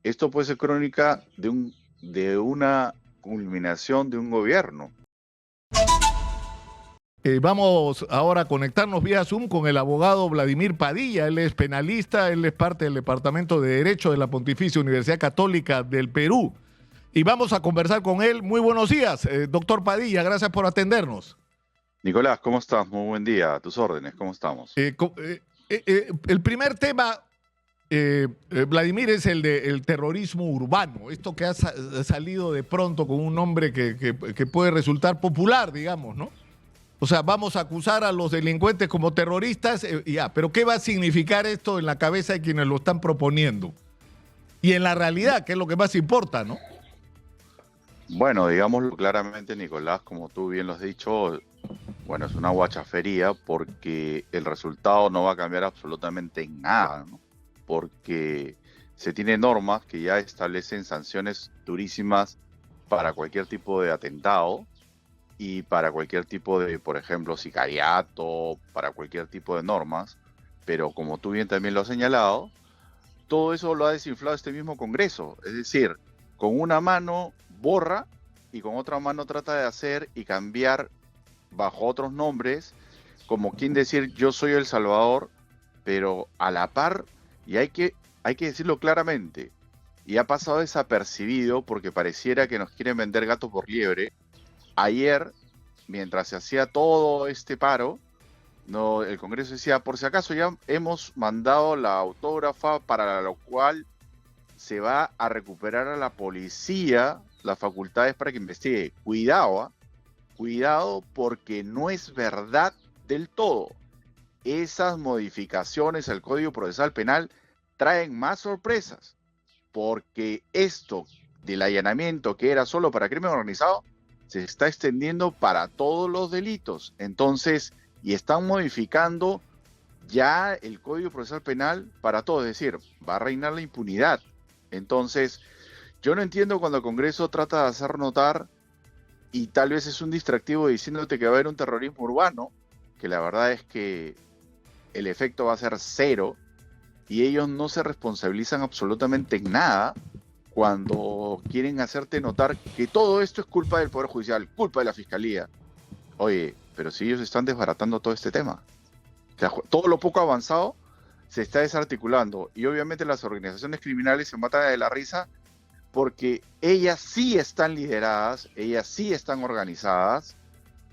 esto puede ser crónica de una culminación de un gobierno. Vamos ahora a conectarnos vía Zoom con el abogado Vladimir Padilla. Él es penalista, él es parte del Departamento de Derecho de la Pontificia Universidad Católica del Perú. Y vamos a conversar con él. Muy buenos días, doctor Padilla, gracias por atendernos. Nicolás, ¿cómo estás? Muy buen día. A tus órdenes, ¿cómo estamos? El primer tema, Vladimir, es el del terrorismo urbano. Esto que ha salido de pronto con un nombre que puede resultar popular, digamos, ¿no? O sea, vamos a acusar a los delincuentes como terroristas, pero ¿qué va a significar esto en la cabeza de quienes lo están proponiendo? Y en la realidad, que es lo que más importa, ¿no? Bueno, digámoslo claramente, Nicolás, como tú bien lo has dicho, bueno, es una guachafería porque el resultado no va a cambiar absolutamente nada, ¿no? Porque se tienen normas que ya establecen sanciones durísimas para cualquier tipo de atentado y para cualquier tipo de, por ejemplo, sicariato, para cualquier tipo de normas, pero como tú bien también lo has señalado, todo eso lo ha desinflado este mismo Congreso, es decir, con una mano borra y con otra mano trata de hacer y cambiar bajo otros nombres, como quien decir yo soy el Salvador, pero a la par, y hay que decirlo claramente, y ha pasado desapercibido porque pareciera que nos quieren vender gato por liebre. Ayer, mientras se hacía todo este paro, el Congreso decía, por si acaso ya hemos mandado la autógrafa para lo cual se va a recuperar a la policía las facultades para que investigue. Cuidado, cuidado, porque no es verdad del todo. Esas modificaciones al Código Procesal Penal traen más sorpresas, porque esto del allanamiento que era solo para crimen organizado se está extendiendo para todos los delitos. Entonces, y están modificando ya el Código Procesal Penal para todo, es decir, va a reinar la impunidad. Entonces, yo no entiendo cuando el Congreso trata de hacer notar, y tal vez es un distractivo diciéndote que va a haber un terrorismo urbano, que la verdad es que el efecto va a ser cero, y ellos no se responsabilizan absolutamente en nada cuando quieren hacerte notar que todo esto es culpa del Poder Judicial, culpa de la Fiscalía. Oye, pero si ellos están desbaratando todo este tema. O sea, todo lo poco avanzado se está desarticulando y obviamente las organizaciones criminales se matan de la risa porque ellas sí están lideradas, ellas sí están organizadas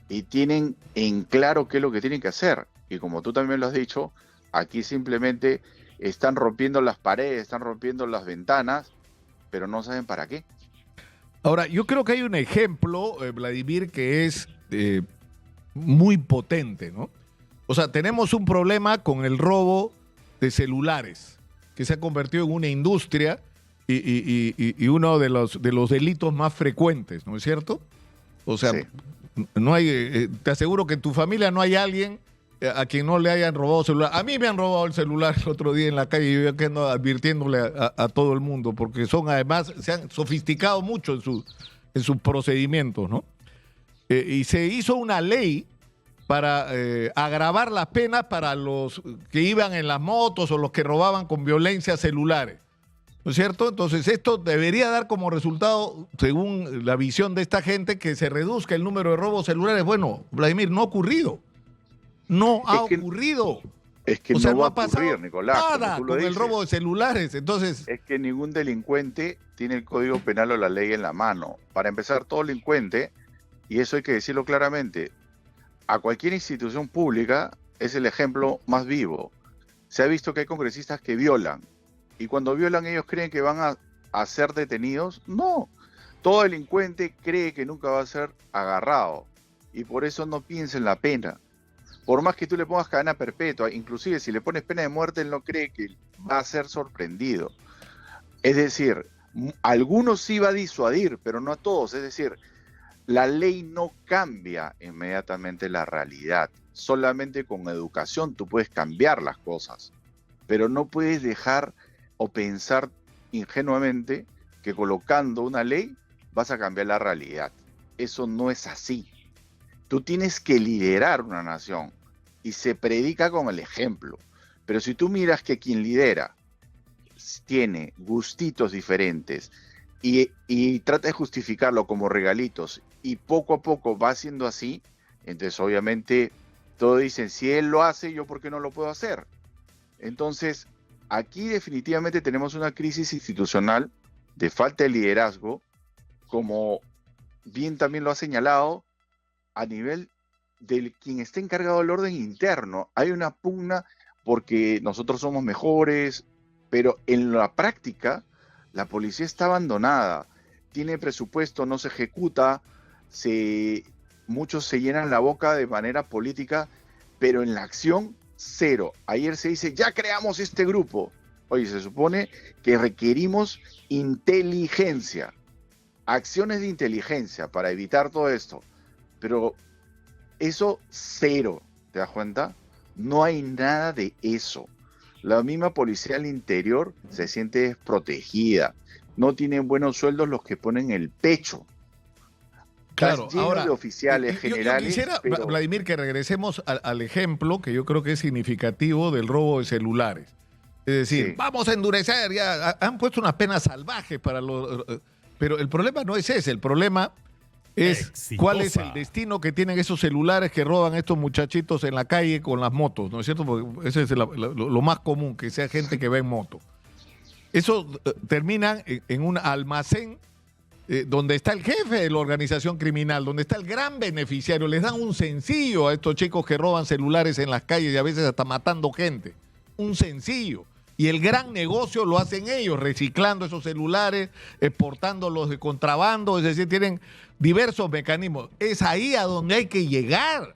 y tienen en claro qué es lo que tienen que hacer. Y como tú también lo has dicho, aquí simplemente están rompiendo las paredes, están rompiendo las ventanas, pero no saben para qué. Ahora, yo creo que hay un ejemplo, Vladimir, que es muy potente, ¿no? O sea, tenemos un problema con el robo de celulares, que se ha convertido en una industria y uno de los delitos más frecuentes, ¿no es cierto? O sea, sí. No hay, te aseguro que en tu familia no hay alguien a quien no le hayan robado celular. A mí me han robado el celular el otro día en la calle y yo que ando advirtiéndole a todo el mundo, porque son además, se han sofisticado mucho en sus procedimientos, ¿no? Y se hizo una ley para agravar las penas para los que iban en las motos o los que robaban con violencia celulares, ¿no es cierto? Entonces esto debería dar como resultado, según la visión de esta gente, que se reduzca el número de robos celulares. Bueno, Vladimir, no ha ocurrido. No ha ocurrido. Es que no va a ocurrir, Nicolás. Nada con el robo de celulares. Entonces, es que ningún delincuente tiene el Código Penal o la ley en la mano. Para empezar, todo delincuente, y eso hay que decirlo claramente, a cualquier institución pública es el ejemplo más vivo. Se ha visto que hay congresistas que violan, y cuando violan ellos creen que van a ser detenidos. No, todo delincuente cree que nunca va a ser agarrado, y por eso no piensa en la pena. Por más que tú le pongas cadena perpetua, inclusive si le pones pena de muerte, él no cree que va a ser sorprendido. Es decir, algunos sí va a disuadir, pero no a todos. Es decir, la ley no cambia inmediatamente la realidad. Solamente con educación tú puedes cambiar las cosas, pero no puedes dejar o pensar ingenuamente que colocando una ley vas a cambiar la realidad. Eso no es así. Tú tienes que liderar una nación y se predica con el ejemplo. Pero si tú miras que quien lidera tiene gustitos diferentes y trata de justificarlo como regalitos y poco a poco va siendo así, entonces obviamente todos dicen, si él lo hace, ¿yo por qué no lo puedo hacer? Entonces, aquí definitivamente tenemos una crisis institucional de falta de liderazgo, como bien también lo ha señalado, a nivel del quien está encargado del orden interno. Hay una pugna porque nosotros somos mejores, pero en la práctica la policía está abandonada, tiene presupuesto, no se ejecuta, muchos se llenan la boca de manera política, pero en la acción, cero. Ayer se dice, ya creamos este grupo. Oye, se supone que requerimos inteligencia, acciones de inteligencia para evitar todo esto, pero eso cero, ¿te das cuenta? No hay nada de eso. La misma policía al interior se siente desprotegida. No tienen buenos sueldos los que ponen el pecho. Claro, lleno ahora, de oficiales generales. yo quisiera, pero... Vladimir, que regresemos al ejemplo que yo creo que es significativo del robo de celulares. Es decir, Sí. vamos a endurecer, ya han puesto unas penas salvajes para los... Pero el problema no es ese, el problema es Exitosa. cuál es el destino que tienen esos celulares que roban estos muchachitos en la calle con las motos, ¿no es cierto? Porque ese es lo más común, que sea gente que va en moto. Eso termina en un almacén donde está el jefe de la organización criminal, donde está el gran beneficiario. Les dan un sencillo a estos chicos que roban celulares en las calles y a veces hasta matando gente. Un sencillo. Y el gran negocio lo hacen ellos, reciclando esos celulares, exportándolos de contrabando, es decir, tienen diversos mecanismos. Es ahí a donde hay que llegar.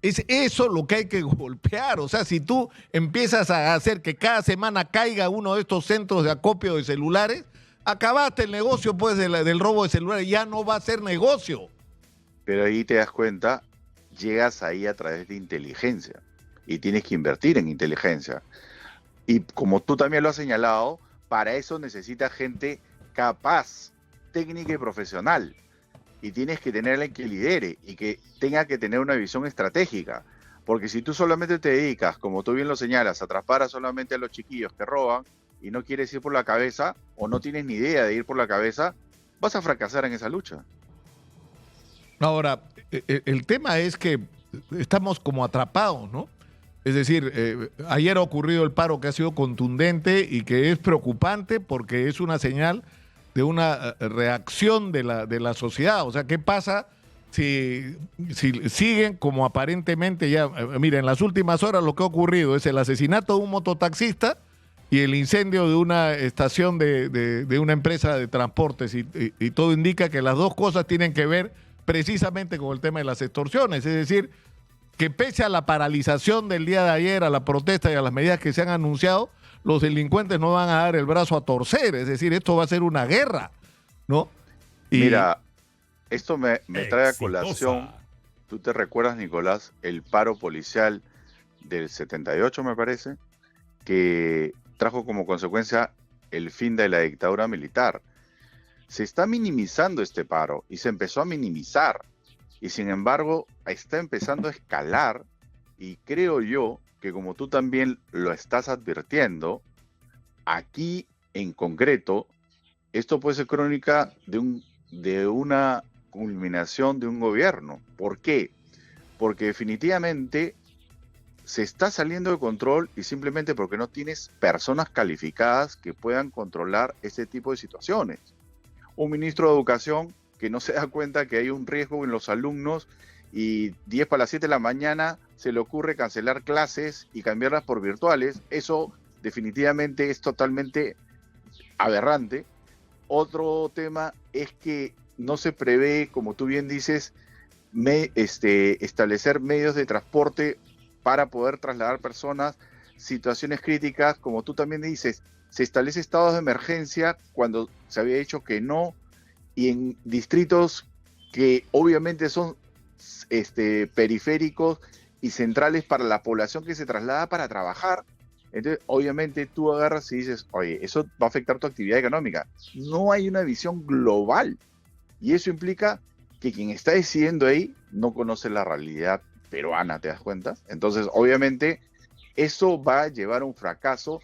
Es eso lo que hay que golpear. O sea, si tú empiezas a hacer que cada semana caiga uno de estos centros de acopio de celulares, acabaste el negocio pues del robo de celulares, ya no va a ser negocio. Pero ahí te das cuenta, llegas ahí a través de inteligencia y tienes que invertir en inteligencia. Y como tú también lo has señalado, para eso necesitas gente capaz, técnica y profesional. Y tienes que tener alguien que lidere y que tenga que tener una visión estratégica. Porque si tú solamente te dedicas, como tú bien lo señalas, a atrapar solamente a los chiquillos que roban y no quieres ir por la cabeza o no tienes ni idea de ir por la cabeza, vas a fracasar en esa lucha. Ahora, el tema es que estamos como atrapados, ¿no? Es decir, ayer ha ocurrido el paro que ha sido contundente y que es preocupante porque es una señal de una reacción de la sociedad. O sea, ¿qué pasa si siguen como aparentemente ya? Mira, en las últimas horas lo que ha ocurrido es el asesinato de un mototaxista y el incendio de una estación de una empresa de transportes. Y todo indica que las dos cosas tienen que ver precisamente con el tema de las extorsiones. Es decir, que pese a la paralización del día de ayer, a la protesta y a las medidas que se han anunciado, los delincuentes no van a dar el brazo a torcer. Es decir, esto va a ser una guerra, ¿no? Mira, esto me trae a Exitosa. colación. ¿Tú te recuerdas, Nicolás, el paro policial del 78, me parece, que trajo como consecuencia el fin de la dictadura militar? Se está minimizando este paro y se empezó a minimizar. Y sin embargo, está empezando a escalar y creo yo que como tú también lo estás advirtiendo, aquí en concreto, esto puede ser crónica de una culminación de un gobierno. ¿Por qué? Porque definitivamente se está saliendo de control y simplemente porque no tienes personas calificadas que puedan controlar este tipo de situaciones. Un ministro de Educación que no se da cuenta que hay un riesgo en los alumnos y 10 para las 7 de la mañana se le ocurre cancelar clases y cambiarlas por virtuales. Eso definitivamente es totalmente aberrante. Otro tema es que no se prevé, como tú bien dices, establecer medios de transporte para poder trasladar personas, situaciones críticas, como tú también dices, se establece estados de emergencia cuando se había dicho que no, y en distritos que obviamente son periféricos y centrales para la población que se traslada para trabajar. Entonces, obviamente tú agarras y dices, oye, eso va a afectar tu actividad económica. No hay una visión global. Y eso implica que quien está decidiendo ahí no conoce la realidad peruana, ¿te das cuenta? Entonces, obviamente, eso va a llevar a un fracaso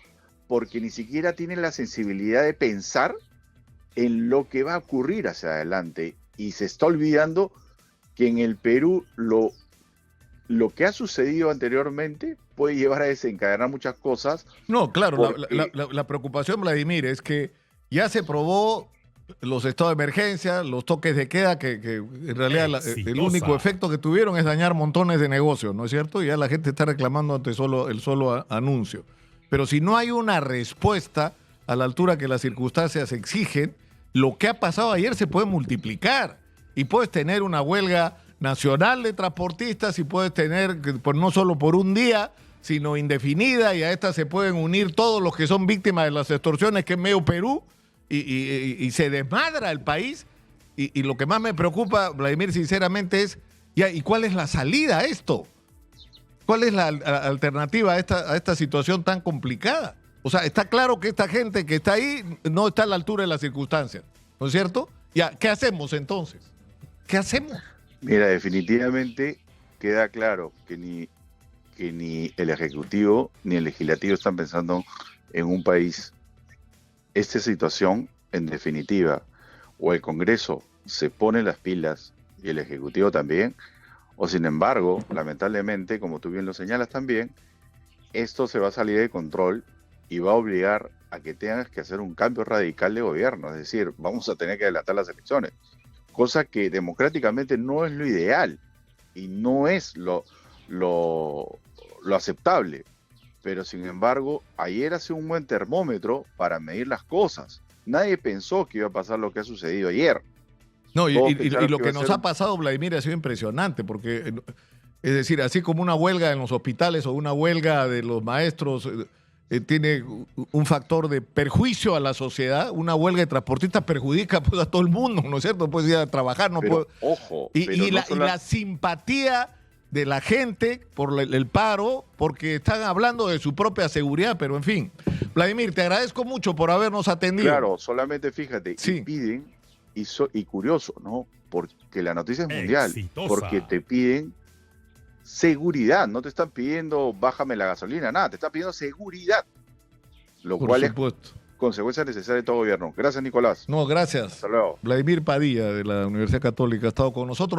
porque ni siquiera tiene la sensibilidad de pensar en lo que va a ocurrir hacia adelante, y se está olvidando que en el Perú lo que ha sucedido anteriormente puede llevar a desencadenar muchas cosas. No, claro, porque, la preocupación, Vladimir, es que ya se probó los estados de emergencia, los toques de queda, que en realidad el único efecto que tuvieron es dañar montones de negocios, ¿no es cierto? Ya la gente está reclamando ante el solo anuncio. Pero si no hay una respuesta a la altura que las circunstancias exigen, lo que ha pasado ayer se puede multiplicar y puedes tener una huelga nacional de transportistas y puedes tener, pues, no solo por un día, sino indefinida, y a esta se pueden unir todos los que son víctimas de las extorsiones, que es medio Perú, y se desmadra el país. Y lo que más me preocupa, Vladimir, sinceramente, es, ¿y cuál es la salida a esto? ¿Cuál es la alternativa a esta situación tan complicada? O sea, está claro que esta gente que está ahí no está a la altura de las circunstancias, ¿no es cierto? Ya, ¿qué hacemos entonces? ¿Qué hacemos? Mira, definitivamente queda claro que ni el Ejecutivo ni el Legislativo están pensando en un país. Esta situación, en definitiva, o el Congreso se pone las pilas y el Ejecutivo también, o sin embargo, lamentablemente, como tú bien lo señalas también, esto se va a salir de control y va a obligar a que tengas que hacer un cambio radical de gobierno. Es decir, vamos a tener que adelantar las elecciones, cosa que democráticamente no es lo ideal y no es lo aceptable. Pero sin embargo, ayer hace un buen termómetro para medir las cosas. Nadie pensó que iba a pasar lo que ha sucedido ayer. No, y lo que nos ha pasado, Vladimir, ha sido impresionante, porque, es decir, así como una huelga en los hospitales o una huelga de los maestros tiene un factor de perjuicio a la sociedad, una huelga de transportistas perjudica, pues, a todo el mundo, ¿no es cierto? Puedes ir a trabajar, no puedes. Ojo, y la simpatía de la gente por el paro, porque están hablando de su propia seguridad, pero en fin. Vladimir, te agradezco mucho por habernos atendido. Claro, solamente fíjate, sí. Y piden, y curioso, ¿no? Porque la noticia es mundial, porque te piden seguridad, no te están pidiendo bájame la gasolina, nada, te están pidiendo seguridad, lo cual es consecuencia necesaria de todo gobierno. Gracias, Nicolás. No, gracias. Hasta luego. Vladimir Padilla, de la Universidad Católica, ha estado con nosotros.